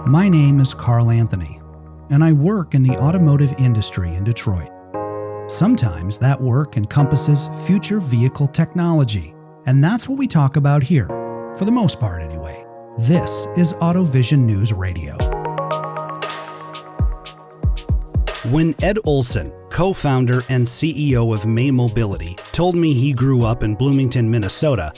My name is Carl Anthony, and I work in the automotive industry in Detroit. Sometimes that work encompasses future vehicle technology, and that's what we talk about here, for the most part anyway. This is AutoVision News Radio. When Ed Olson, co-founder and CEO of May Mobility, told me he grew up in Bloomington, Minnesota,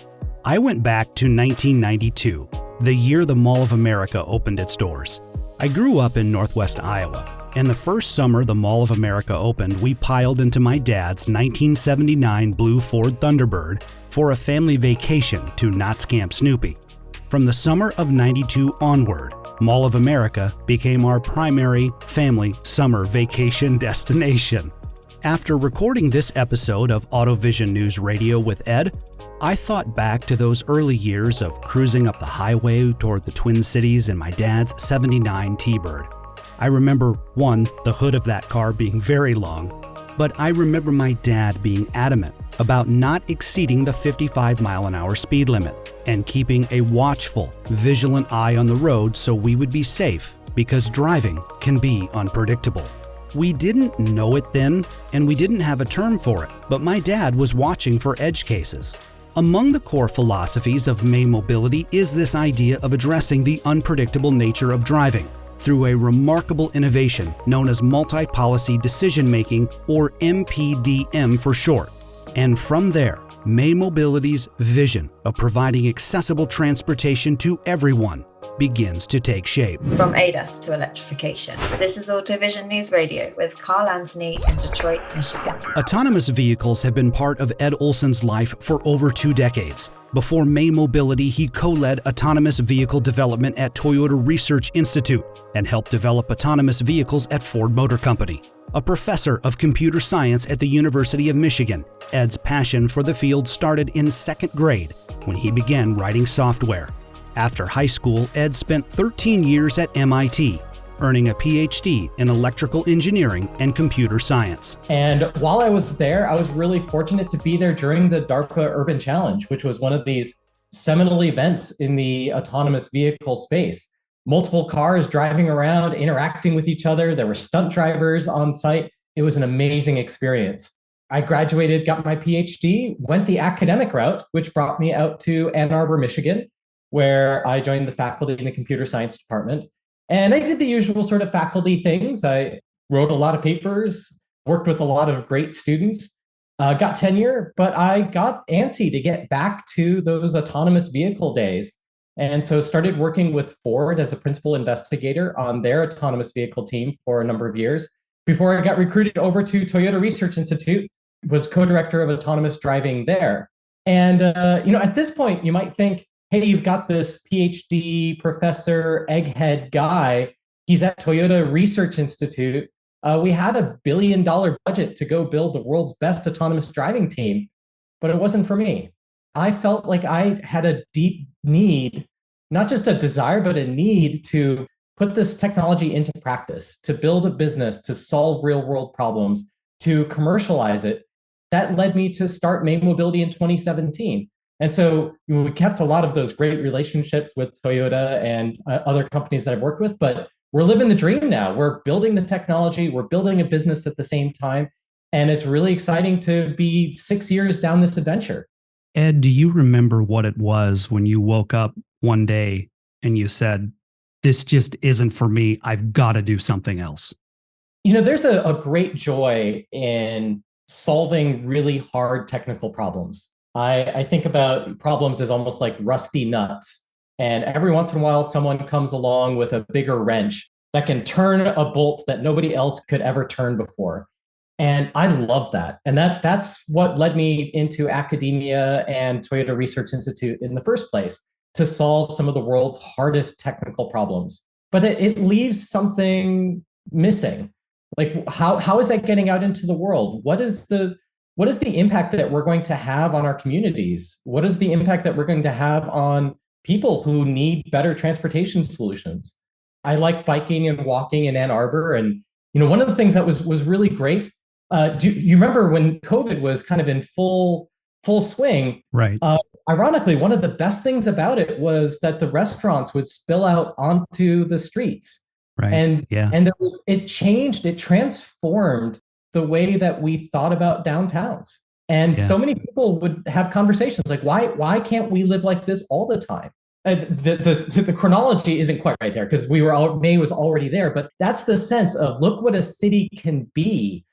I went back to 1992, the year the Mall of America opened its doors. I grew up in Northwest Iowa, and the first summer the Mall of America opened, we piled into my dad's 1979 blue Ford Thunderbird for a family vacation to Knott's Camp Snoopy. From the summer of '92 onward, Mall of America became our primary family summer vacation destination. After recording this episode of AutoVision News Radio with Ed, I thought back to those early years of cruising up the highway toward the Twin Cities in my dad's '79 T-Bird. I remember, one, the hood of that car being very long, but I remember my dad being adamant about not exceeding the 55-mile-an-hour speed limit and keeping a watchful, vigilant eye on the road so we would be safe, because driving can be unpredictable. We didn't know it then, and we didn't have a term for it, but my dad was watching for edge cases. Among the core philosophies of May Mobility is this idea of addressing the unpredictable nature of driving through a remarkable innovation known as multi-policy decision-making, or MPDM for short. And from there, May Mobility's vision of providing accessible transportation to everyone begins to take shape. From ADAS to electrification. This is AutoVision News Radio with Carl Anthony in Detroit, Michigan. Autonomous vehicles have been part of Ed Olson's life for over 2 decades. Before May Mobility, he co-led autonomous vehicle development at Toyota Research Institute and helped develop autonomous vehicles at Ford Motor Company. A professor of computer science at the University of Michigan, Ed's passion for the field started in 2nd grade when he began writing software. After high school, Ed spent 13 years at MIT, earning a PhD in electrical engineering and computer science. And while I was there, I was really fortunate to be there during the DARPA Urban Challenge, which was one of these seminal events in the autonomous vehicle space. Multiple cars driving around, interacting with each other. There were stunt drivers on site. It was an amazing experience. I graduated, got my PhD, went the academic route, which brought me out to Ann Arbor, Michigan, where I joined the faculty in the computer science department. And I did the usual sort of faculty things. I wrote a lot of papers, worked with a lot of great students, got tenure, but I got antsy to get back to those autonomous vehicle days. And so started working with Ford as a principal investigator on their autonomous vehicle team for a number of years before I got recruited over to Toyota Research Institute, was co-director of autonomous driving there. And at this point, you might think, hey, you've got this PhD professor, egghead guy. He's at Toyota Research Institute. We had $1 billion budget to go build the world's best autonomous driving team, but it wasn't for me. I felt like I had a deep need, not just a desire, but a need to put this technology into practice, to build a business, to solve real world problems, to commercialize it. That led me to start May Mobility in 2017. And so we kept a lot of those great relationships with Toyota and other companies that I've worked with, but we're living the dream now. We're building the technology, we're building a business at the same time. And it's really exciting to be 6 years down this adventure. Ed, do you remember what it was when you woke up one day and you said, this just isn't for me, I've got to do something else? There's a great joy in solving really hard technical problems. I think about problems as almost like rusty nuts. And every once in a while, someone comes along with a bigger wrench that can turn a bolt that nobody else could ever turn before. And I love that. And that's what led me into academia and Toyota Research Institute in the first place, to solve some of the world's hardest technical problems. But it leaves something missing. Like, how is that getting out into the world? What is the impact that we're going to have on our communities? What is the impact that we're going to have on people who need better transportation solutions? I like biking and walking in Ann Arbor. And, one of the things that was really great, do you remember when COVID was kind of in full swing? Right. ironically, one of the best things about it was that the restaurants would spill out onto the streets. Right. And, yeah. and it transformed the way that we thought about downtowns. And so many people would have conversations like, why can't we live like this all the time? The chronology isn't quite right there because May was already there, but that's the sense of look what a city can be.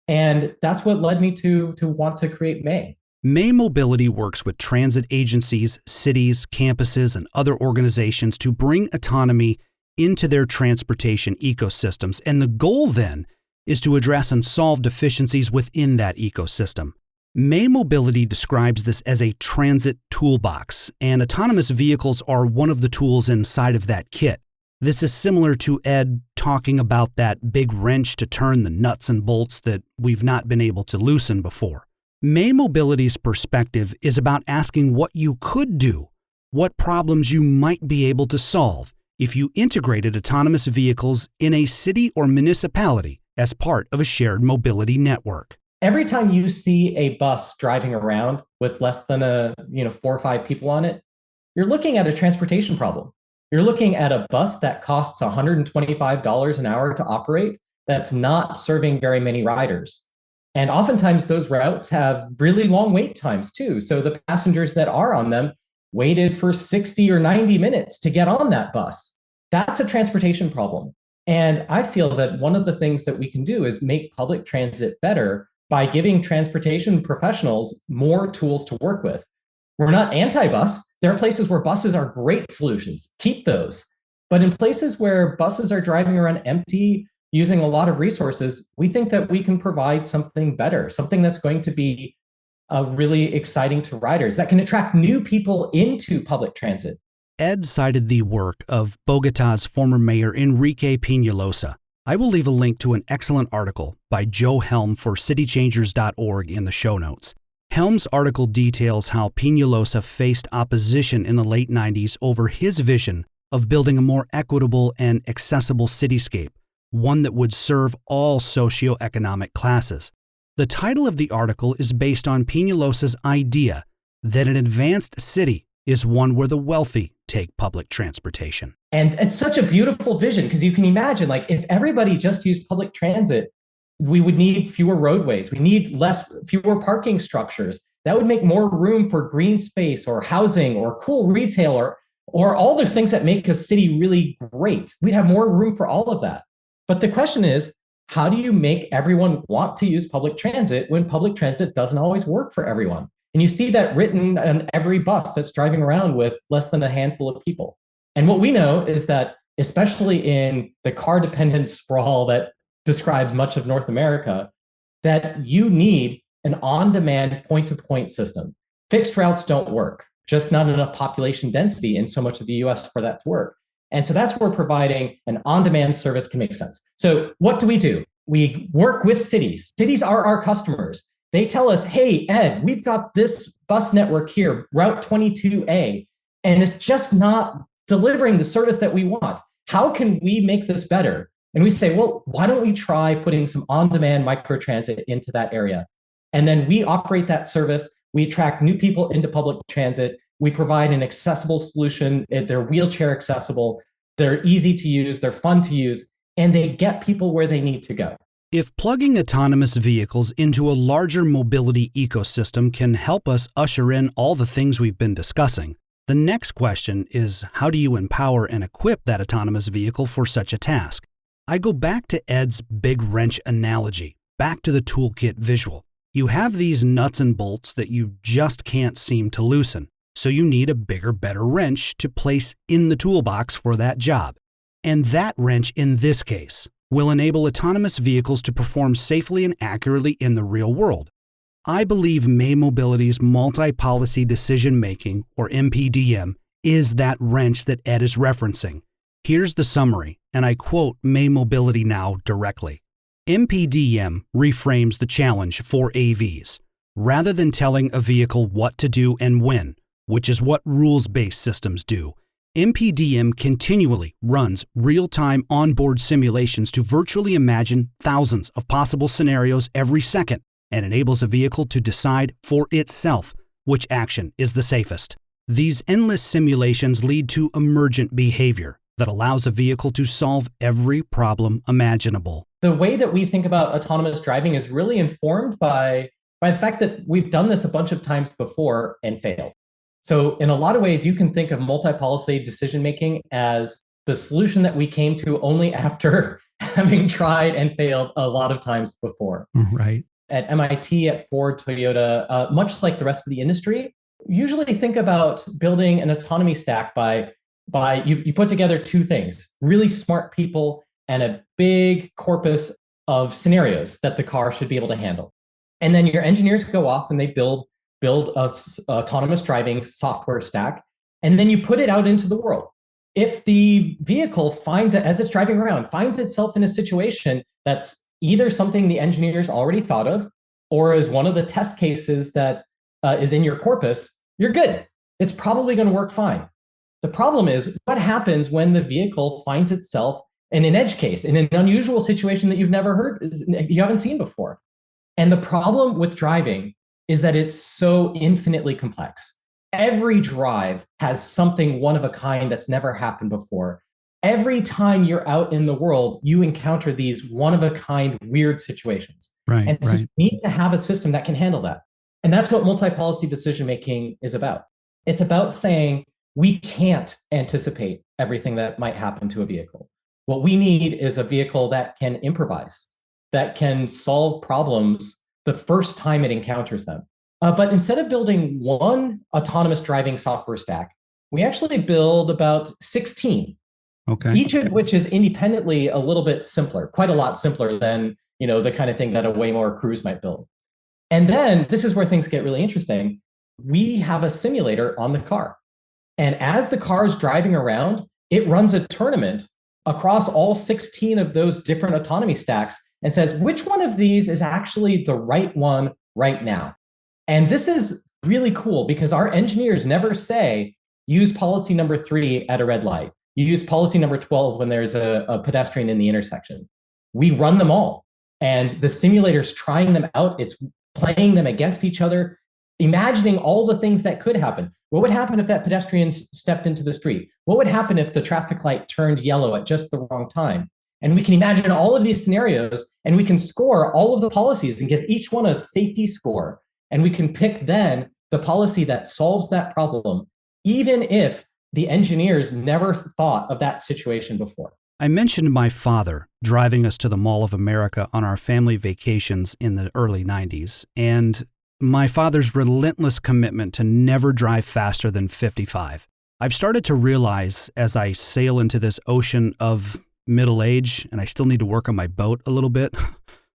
And that's what led me to want to create May. May Mobility works with transit agencies, cities, campuses, and other organizations to bring autonomy into their transportation ecosystems. And the goal then is to address and solve deficiencies within that ecosystem. May Mobility describes this as a transit toolbox, and autonomous vehicles are one of the tools inside of that kit. This is similar to Ed talking about that big wrench to turn the nuts and bolts that we've not been able to loosen before. May Mobility's perspective is about asking what you could do, what problems you might be able to solve if you integrated autonomous vehicles in a city or municipality as part of a shared mobility network. Every time you see a bus driving around with less than 4 or 5 people on it, you're looking at a transportation problem. You're looking at a bus that costs $125 an hour to operate that's not serving very many riders. And oftentimes those routes have really long wait times too. So the passengers that are on them waited for 60 or 90 minutes to get on that bus. That's a transportation problem. And I feel that one of the things that we can do is make public transit better by giving transportation professionals more tools to work with. We're not anti-bus. There are places where buses are great solutions. Keep those. But in places where buses are driving around empty, using a lot of resources, we think that we can provide something better, something that's going to be really exciting to riders, that can attract new people into public transit. Ed cited the work of Bogotá's former mayor Enrique Peñalosa. I will leave a link to an excellent article by Joe Helm for citychangers.org in the show notes. Helm's article details how Peñalosa faced opposition in the late 90s over his vision of building a more equitable and accessible cityscape, one that would serve all socioeconomic classes. The title of the article is based on Peñalosa's idea that an advanced city is one where the wealthy take public transportation. And it's such a beautiful vision because you can imagine, like, if everybody just used public transit, we would need fewer roadways. We need fewer parking structures. That would make more room for green space or housing or cool retail or all the things that make a city really great. We'd have more room for all of that. But the question is, how do you make everyone want to use public transit when public transit doesn't always work for everyone? And you see that written on every bus that's driving around with less than a handful of people. And what we know is that, especially in the car-dependent sprawl that describes much of North America, that you need an on-demand point-to-point system. Fixed routes don't work, just not enough population density in so much of the US for that to work. And so that's where providing an on-demand service can make sense. So what do? We work with cities. Cities are our customers. They tell us, hey, Ed, we've got this bus network here, Route 22A, and it's just not delivering the service that we want. How can we make this better? And we say, well, why don't we try putting some on-demand microtransit into that area? And then we operate that service. We attract new people into public transit. We provide an accessible solution. They're wheelchair accessible. They're easy to use. They're fun to use. And they get people where they need to go. If plugging autonomous vehicles into a larger mobility ecosystem can help us usher in all the things we've been discussing, the next question is, how do you empower and equip that autonomous vehicle for such a task? I go back to Ed's big wrench analogy, back to the toolkit visual. You have these nuts and bolts that you just can't seem to loosen, so you need a bigger, better wrench to place in the toolbox for that job. And that wrench, in this case, will enable autonomous vehicles to perform safely and accurately in the real world. I believe May Mobility's multi-policy decision-making, or MPDM, is that wrench that Ed is referencing. Here's the summary, and I quote May Mobility now directly. MPDM reframes the challenge for AVs. Rather than telling a vehicle what to do and when, which is what rules-based systems do, MPDM continually runs real-time onboard simulations to virtually imagine thousands of possible scenarios every second and enables a vehicle to decide for itself which action is the safest. These endless simulations lead to emergent behavior that allows a vehicle to solve every problem imaginable. The way that we think about autonomous driving is really informed by the fact that we've done this a bunch of times before and failed. So in a lot of ways, you can think of multi-policy decision-making as the solution that we came to only after having tried and failed a lot of times before. Right. At MIT, at Ford, Toyota, much like the rest of the industry, usually think about building an autonomy stack by you put together two things: really smart people and a big corpus of scenarios that the car should be able to handle. And then your engineers go off and they build a autonomous driving software stack, and then you put it out into the world. If the vehicle finds it as it's driving around, finds itself in a situation that's either something the engineers already thought of or is one of the test cases that is in your corpus, you're good. It's probably going to work fine. The problem is what happens when the vehicle finds itself in an edge case, in an unusual situation that you haven't seen before. And the problem with driving is that it's so infinitely complex. Every drive has something one of a kind that's never happened before. Every time you're out in the world, you encounter these one of a kind weird situations. Right. And so you need to have a system that can handle that. And that's what multi-policy decision-making is about. It's about saying we can't anticipate everything that might happen to a vehicle. What we need is a vehicle that can improvise, that can solve problems the first time it encounters them. But instead of building one autonomous driving software stack, we actually build about 16. Okay. Each of which is independently a little bit simpler, quite a lot simpler than the kind of thing that a Waymo Cruise might build. And then this is where things get really interesting. We have a simulator on the car. And as the car is driving around, it runs a tournament across all 16 of those different autonomy stacks and says, which one of these is actually the right one right now? And this is really cool because our engineers never say, use policy number 3 at a red light. You use policy number 12 when there's a pedestrian in the intersection. We run them all. And the simulator's trying them out. It's playing them against each other, imagining all the things that could happen. What would happen if that pedestrian stepped into the street? What would happen if the traffic light turned yellow at just the wrong time? And we can imagine all of these scenarios, and we can score all of the policies and give each one a safety score. And we can pick then the policy that solves that problem, even if the engineers never thought of that situation before. I mentioned my father driving us to the Mall of America on our family vacations in the early 90s, and my father's relentless commitment to never drive faster than 55. I've started to realize as I sail into this ocean of middle age, and I still need to work on my boat a little bit,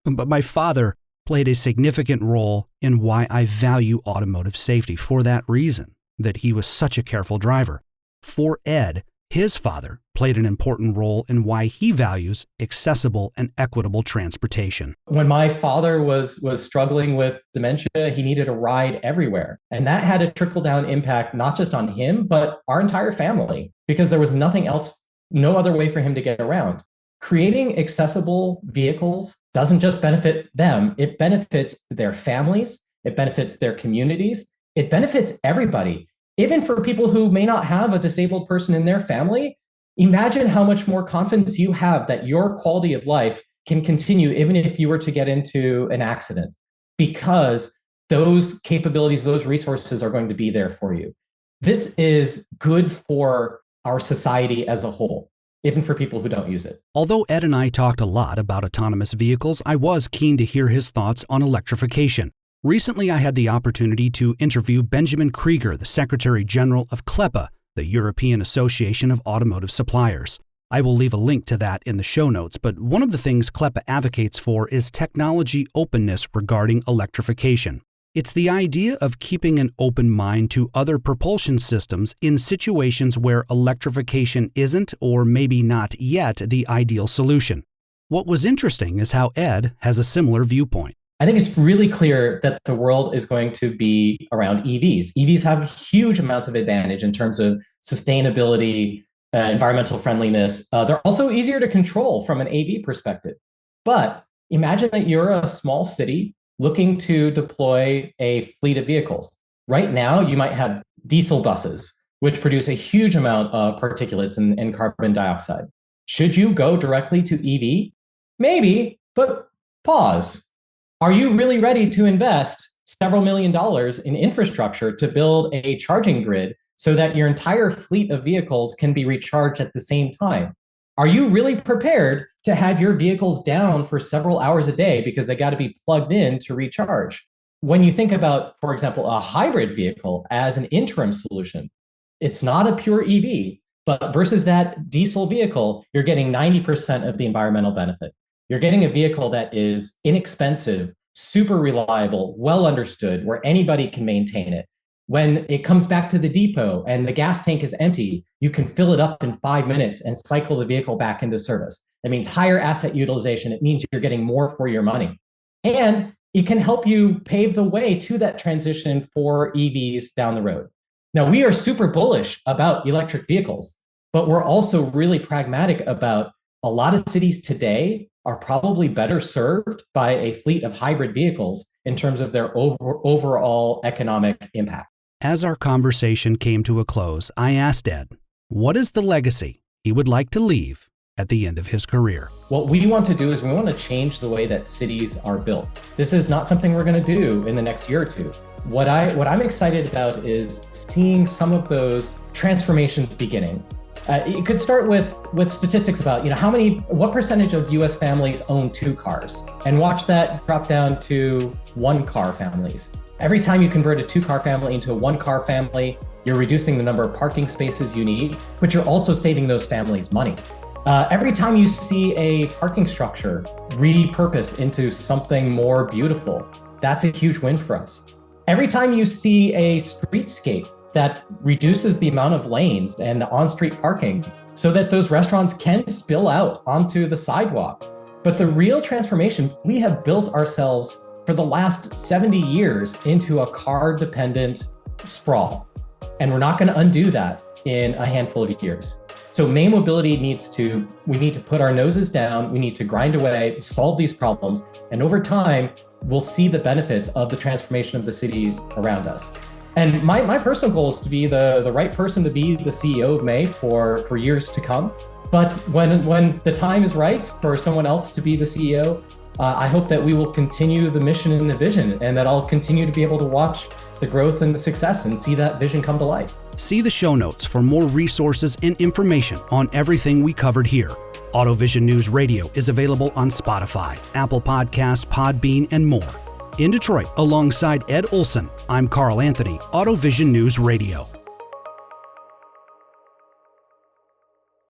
but my father played a significant role in why I value automotive safety for that reason, that he was such a careful driver. For Ed, his father played an important role in why he values accessible and equitable transportation. When my father was struggling with dementia, he needed a ride everywhere. And that had a trickle-down impact, not just on him, but our entire family, because there was nothing else, no other way for him to get around. Creating accessible vehicles doesn't just benefit them, it benefits their families, it benefits their communities, it benefits everybody. Even for people who may not have a disabled person in their family, imagine how much more confidence you have that your quality of life can continue even if you were to get into an accident, because those capabilities, those resources are going to be there for you. This is good for our society as a whole, even for people who don't use it. Although Ed and I talked a lot about autonomous vehicles, I was keen to hear his thoughts on electrification. Recently, I had the opportunity to interview Benjamin Krieger, the Secretary General of CLEPA, the European Association of Automotive Suppliers. I will leave a link to that in the show notes, but one of the things CLEPA advocates for is technology openness regarding electrification. It's the idea of keeping an open mind to other propulsion systems in situations where electrification isn't, or maybe not yet, the ideal solution. What was interesting is how Ed has a similar viewpoint. I think it's really clear that the world is going to be around EVs. EVs have huge amounts of advantage in terms of sustainability, environmental friendliness. They're also easier to control from an AV perspective. But imagine that you're a small city looking to deploy a fleet of vehicles. Right now, you might have diesel buses, which produce a huge amount of particulates and carbon dioxide. Should you go directly to EV? Maybe, but pause. Are you really ready to invest several $1 million in infrastructure to build a charging grid so that your entire fleet of vehicles can be recharged at the same time? Are you really prepared to have your vehicles down for several hours a day because they got to be plugged in to recharge? When you think about, for example, a hybrid vehicle as an interim solution, it's not a pure EV, but versus that diesel vehicle, you're getting 90% of the environmental benefit. You're getting a vehicle that is inexpensive, super reliable, well understood, where anybody can maintain it. When it comes back to the depot and the gas tank is empty, you can fill it up in 5 minutes and cycle the vehicle back into service. That means higher asset utilization. It means you're getting more for your money. And it can help you pave the way to that transition for EVs down the road. Now, we are super bullish about electric vehicles, but we're also really pragmatic about a lot of cities today are probably better served by a fleet of hybrid vehicles in terms of their overall economic impact. As our conversation came to a close, I asked Ed, what is the legacy he would like to leave at the end of his career? What we want to do is we want to change the way that cities are built. This is not something we're going to do in the next year or two. What I'm excited about is seeing some of those transformations beginning. It could start with statistics about, what percentage of US families own 2 cars, and watch that drop down to 1-car families. Every time you convert a 2-car family into a 1-car family, you're reducing the number of parking spaces you need, but you're also saving those families money. Every time you see a parking structure repurposed into something more beautiful, that's a huge win for us. Every time you see a streetscape that reduces the amount of lanes and the on-street parking so that those restaurants can spill out onto the sidewalk. But the real transformation, we have built ourselves for the last 70 years into a car-dependent sprawl. And we're not going to undo that in a handful of years. So May Mobility we need to put our noses down, we need to grind away, solve these problems, and over time, we'll see the benefits of the transformation of the cities around us. And my personal goal is to be the right person to be the CEO of May for years to come. But when the time is right for someone else to be the CEO, I hope that we will continue the mission and the vision, and that I'll continue to be able to watch the growth and the success and see that vision come to life. See the show notes for more resources and information on everything we covered here. AutoVision News Radio is available on Spotify, Apple Podcasts, Podbean, and more. In Detroit, alongside Ed Olson, I'm Carl Anthony, AutoVision News Radio.